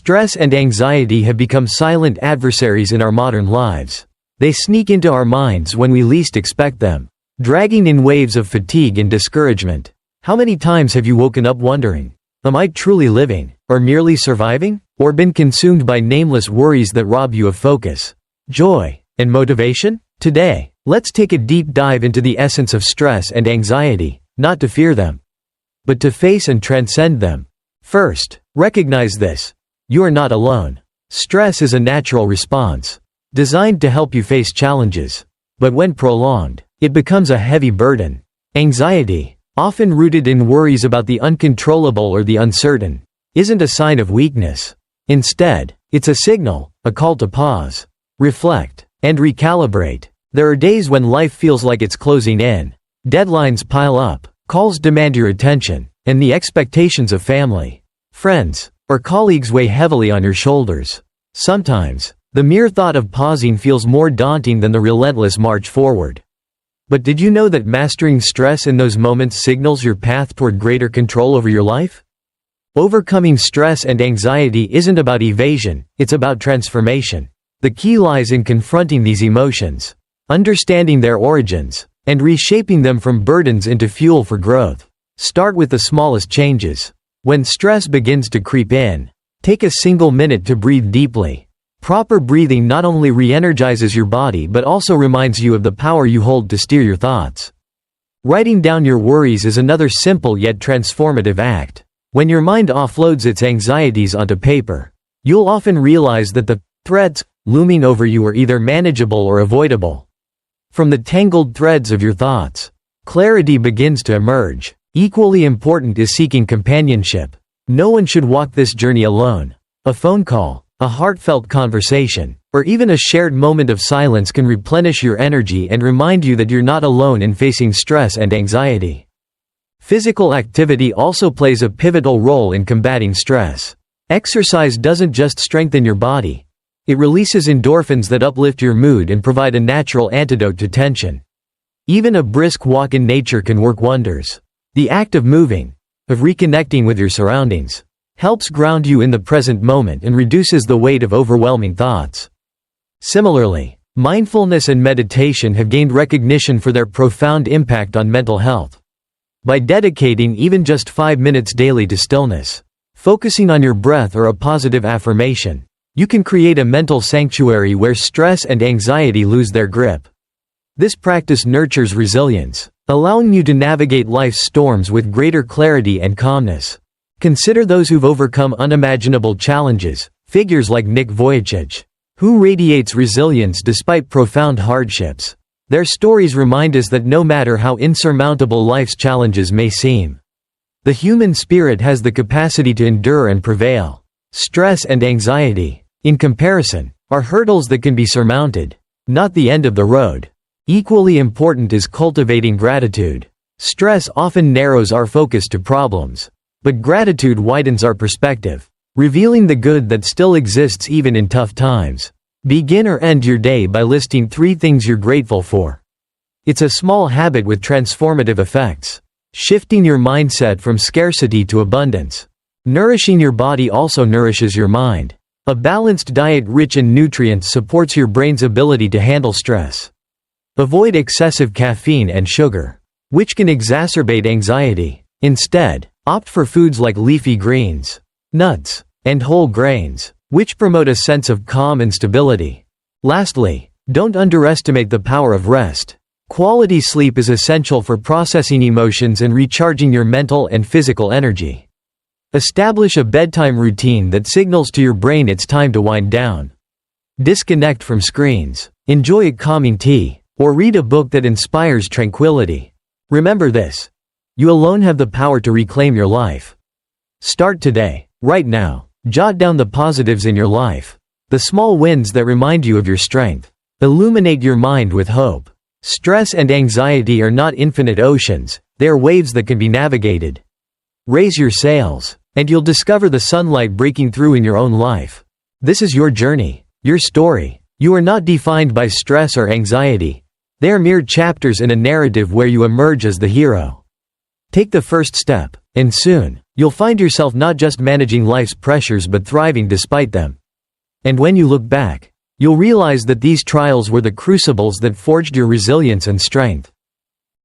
Stress and anxiety have become silent adversaries in our modern lives. They sneak into our minds when we least expect them, dragging in waves of fatigue and discouragement. How many times have you woken up wondering, am I truly living, or merely surviving? Or been consumed by nameless worries that rob you of focus, joy, and motivation? Today, let's take a deep dive into the essence of stress and anxiety, not to fear them, but to face and transcend them. First, recognize this. You are not alone. Stress is a natural response, designed to help you face challenges. But when prolonged, it becomes a heavy burden. Anxiety, often rooted in worries about the uncontrollable or the uncertain, isn't a sign of weakness. Instead, it's a signal, a call to pause, reflect, and recalibrate. There are days when life feels like it's closing in. Deadlines pile up, calls demand your attention, and the expectations of family, friends, or colleagues weigh heavily on your shoulders. Sometimes, the mere thought of pausing feels more daunting than the relentless march forward. But did you know that mastering stress in those moments signals your path toward greater control over your life? Overcoming stress and anxiety isn't about evasion, it's about transformation. The key lies in confronting these emotions, understanding their origins, and reshaping them from burdens into fuel for growth. Start with the smallest changes. When stress begins to creep in, take a single minute to breathe deeply. Proper breathing not only re-energizes your body but also reminds you of the power you hold to steer your thoughts. Writing down your worries is another simple yet transformative act. When your mind offloads its anxieties onto paper, you'll often realize that the threats looming over you are either manageable or avoidable. From the tangled threads of your thoughts, clarity begins to emerge. Equally important is seeking companionship. No one should walk this journey alone. A phone call, a heartfelt conversation, or even a shared moment of silence can replenish your energy and remind you that you're not alone in facing stress and anxiety. Physical activity also plays a pivotal role in combating stress. Exercise doesn't just strengthen your body. It releases endorphins that uplift your mood and provide a natural antidote to tension. Even a brisk walk in nature can work wonders. The act of moving, of reconnecting with your surroundings, helps ground you in the present moment and reduces the weight of overwhelming thoughts. Similarly, mindfulness and meditation have gained recognition for their profound impact on mental health. By dedicating even just 5 minutes daily to stillness, focusing on your breath or a positive affirmation, you can create a mental sanctuary where stress and anxiety lose their grip. This practice nurtures resilience, allowing you to navigate life's storms with greater clarity and calmness. Consider those who've overcome unimaginable challenges, figures like Nick Vujicic, who radiates resilience despite profound hardships. Their stories remind us that no matter how insurmountable life's challenges may seem, the human spirit has the capacity to endure and prevail. Stress and anxiety, in comparison, are hurdles that can be surmounted, not the end of the road. Equally important is cultivating gratitude. Stress often narrows our focus to problems, but gratitude widens our perspective, revealing the good that still exists even in tough times. Begin or end your day by listing 3 things you're grateful for. It's a small habit with transformative effects, shifting your mindset from scarcity to abundance. Nourishing your body also nourishes your mind. A balanced diet rich in nutrients supports your brain's ability to handle stress. Avoid excessive caffeine and sugar, which can exacerbate anxiety. Instead, opt for foods like leafy greens, nuts, and whole grains, which promote a sense of calm and stability. Lastly, don't underestimate the power of rest. Quality sleep is essential for processing emotions and recharging your mental and physical energy. Establish a bedtime routine that signals to your brain it's time to wind down. Disconnect from screens, enjoy a calming tea, or read a book that inspires tranquility. Remember this: you alone have the power to reclaim your life. Start today, right now. Jot down the positives in your life, the small wins that remind you of your strength. Illuminate your mind with hope. Stress and anxiety are not infinite oceans, they are waves that can be navigated. Raise your sails, and you'll discover the sunlight breaking through in your own life. This is your journey, your story. You are not defined by stress or anxiety. They are mere chapters in a narrative where you emerge as the hero. Take the first step, and soon, You'll find yourself not just managing life's pressures but thriving despite them. And when you look back, you'll realize that these trials were the crucibles that forged your resilience and strength.